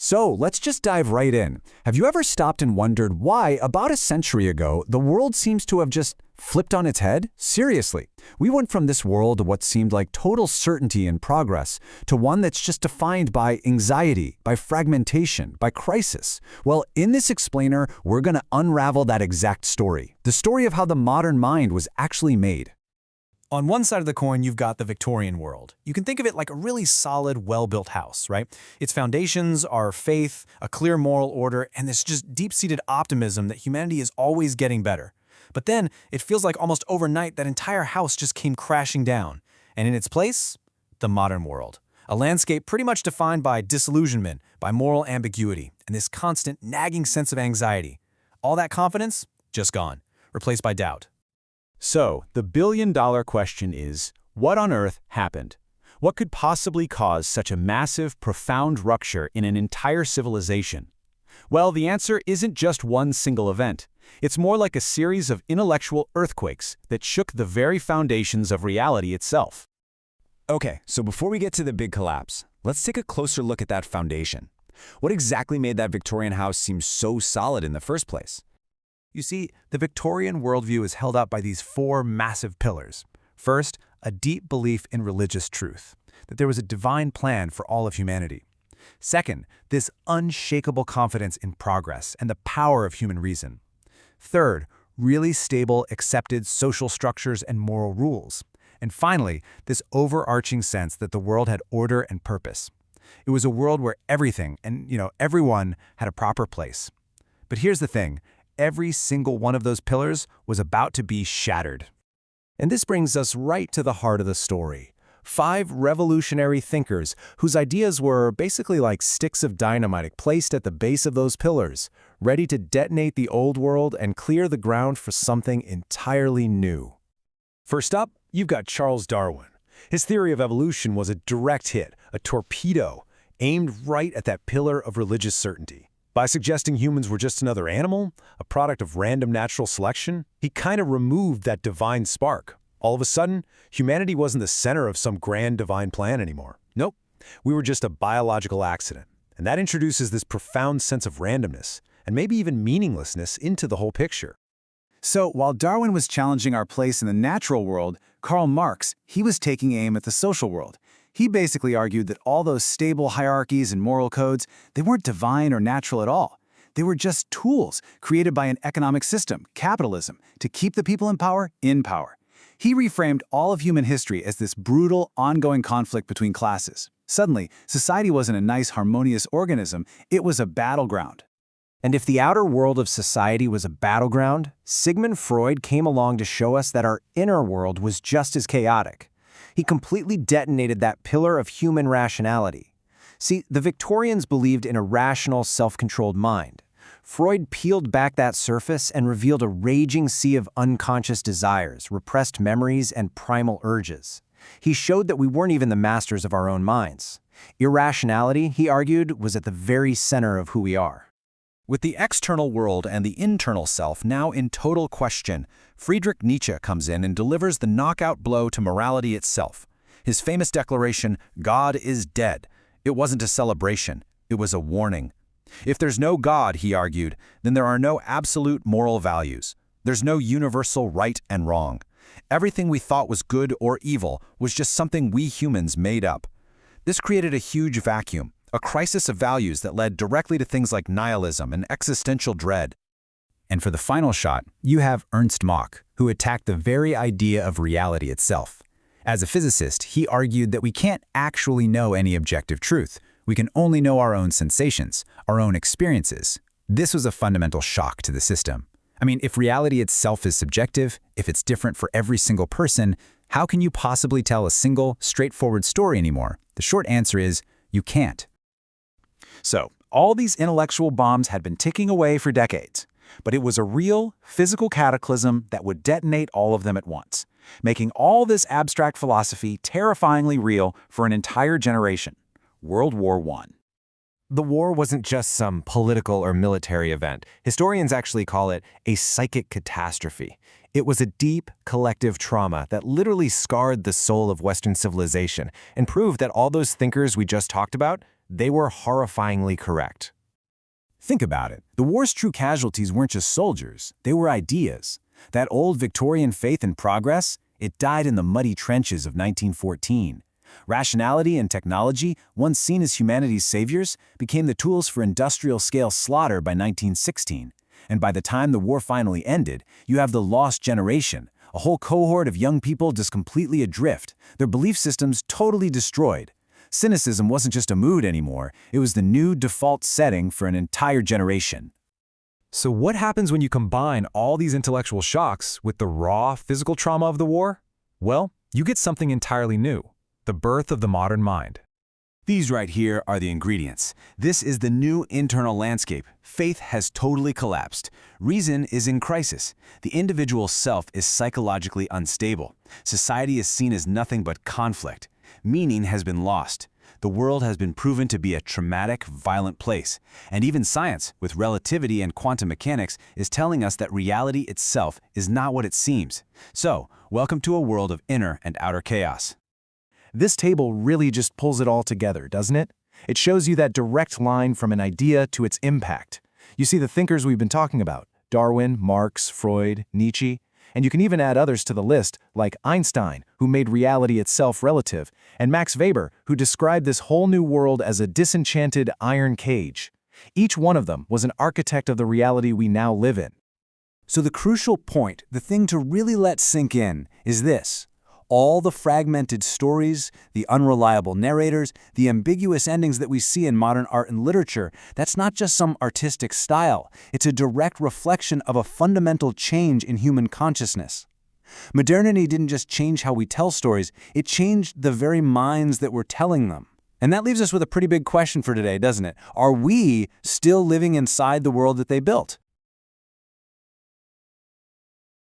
So let's just dive right in. Have you ever stopped and wondered why, about a century ago, the world seems to have just flipped on its head? Seriously, we went from this world of what seemed like total certainty and progress to one that's just defined by anxiety, by fragmentation, by crisis. Well, in this explainer, we're going to unravel that exact story. The story of how the modern mind was actually made. On one side of the coin, you've got the Victorian world. You can think of it like a really solid, well-built house, right? Its foundations are faith, a clear moral order, and this just deep-seated optimism that humanity is always getting better. But then, it feels like almost overnight that entire house just came crashing down. And in its place, the modern world. A landscape pretty much defined by disillusionment, by moral ambiguity, and this constant, nagging sense of anxiety. All that confidence, just gone, replaced by doubt. So, the billion-dollar question is, what on earth happened? What could possibly cause such a massive, profound rupture in an entire civilization? Well, the answer isn't just one single event. It's more like a series of intellectual earthquakes that shook the very foundations of reality itself. Okay, so before we get to the big collapse, let's take a closer look at that foundation. What exactly made that Victorian house seem so solid in the first place? You see, the Victorian worldview is held up by these four massive pillars. First, a deep belief in religious truth, that there was a divine plan for all of humanity. Second, this unshakable confidence in progress and the power of human reason. Third, really stable, accepted social structures and moral rules. And finally, this overarching sense that the world had order and purpose. It was a world where everything and, everyone had a proper place. But here's the thing. Every single one of those pillars was about to be shattered. And this brings us right to the heart of the story. 5 revolutionary thinkers whose ideas were basically like sticks of dynamite placed at the base of those pillars, ready to detonate the old world and clear the ground for something entirely new. First up, you've got Charles Darwin. His theory of evolution was a direct hit, a torpedo, aimed right at that pillar of religious certainty. By suggesting humans were just another animal, a product of random natural selection, he kind of removed that divine spark. All of a sudden, humanity wasn't the center of some grand divine plan anymore. Nope, we were just a biological accident. And that introduces this profound sense of randomness, and maybe even meaninglessness, into the whole picture. So, while Darwin was challenging our place in the natural world, Karl Marx, he was taking aim at the social world. He basically argued that all those stable hierarchies and moral codes, they weren't divine or natural at all. They were just tools created by an economic system, capitalism, to keep the people in power in power. He reframed all of human history as this brutal, ongoing conflict between classes. Suddenly, society wasn't a nice, harmonious organism, it was a battleground. And if the outer world of society was a battleground, Sigmund Freud came along to show us that our inner world was just as chaotic. He completely detonated that pillar of human rationality. See, the Victorians believed in a rational, self-controlled mind. Freud peeled back that surface and revealed a raging sea of unconscious desires, repressed memories, and primal urges. He showed that we weren't even the masters of our own minds. Irrationality, he argued, was at the very center of who we are. With the external world and the internal self now in total question, Friedrich Nietzsche comes in and delivers the knockout blow to morality itself. His famous declaration, "God is dead." It wasn't a celebration, it was a warning. If there's no God, he argued, then there are no absolute moral values. There's no universal right and wrong. Everything we thought was good or evil was just something we humans made up. This created a huge vacuum, a crisis of values that led directly to things like nihilism and existential dread. And for the final shot, you have Ernst Mach, who attacked the very idea of reality itself. As a physicist, he argued that we can't actually know any objective truth. We can only know our own sensations, our own experiences. This was a fundamental shock to the system. I mean, if reality itself is subjective, if it's different for every single person, how can you possibly tell a single, straightforward story anymore? The short answer is, you can't. So, all these intellectual bombs had been ticking away for decades. But it was a real, physical cataclysm that would detonate all of them at once, making all this abstract philosophy terrifyingly real for an entire generation. World War I. The war wasn't just some political or military event. Historians actually call it a psychic catastrophe. It was a deep, collective trauma that literally scarred the soul of Western civilization and proved that all those thinkers we just talked about, they were horrifyingly correct. Think about it. The war's true casualties weren't just soldiers, they were ideas. That old Victorian faith in progress, it died in the muddy trenches of 1914. Rationality and technology, once seen as humanity's saviors, became the tools for industrial-scale slaughter by 1916. And by the time the war finally ended, you have the lost generation, a whole cohort of young people just completely adrift, their belief systems totally destroyed. Cynicism wasn't just a mood anymore, it was the new default setting for an entire generation. So what happens when you combine all these intellectual shocks with the raw physical trauma of the war? Well, you get something entirely new, the birth of the modern mind. These right here are the ingredients. This is the new internal landscape. Faith has totally collapsed. Reason is in crisis. The individual self is psychologically unstable. Society is seen as nothing but conflict. Meaning has been lost. The world has been proven to be a traumatic, violent place. And even science, with relativity and quantum mechanics, is telling us that reality itself is not what it seems. So, welcome to a world of inner and outer chaos. This table really just pulls it all together, doesn't it? It shows you that direct line from an idea to its impact. You see the thinkers we've been talking about, Darwin, Marx, Freud, Nietzsche, and you can even add others to the list, like Einstein, who made reality itself relative, and Max Weber, who described this whole new world as a disenchanted iron cage. Each one of them was an architect of the reality we now live in. So the crucial point, the thing to really let sink in, is this. All the fragmented stories, the unreliable narrators, the ambiguous endings that we see in modern art and literature, that's not just some artistic style. It's a direct reflection of a fundamental change in human consciousness. Modernity didn't just change how we tell stories, it changed the very minds that were telling them. And that leaves us with a pretty big question for today, doesn't it? Are we still living inside the world that they built?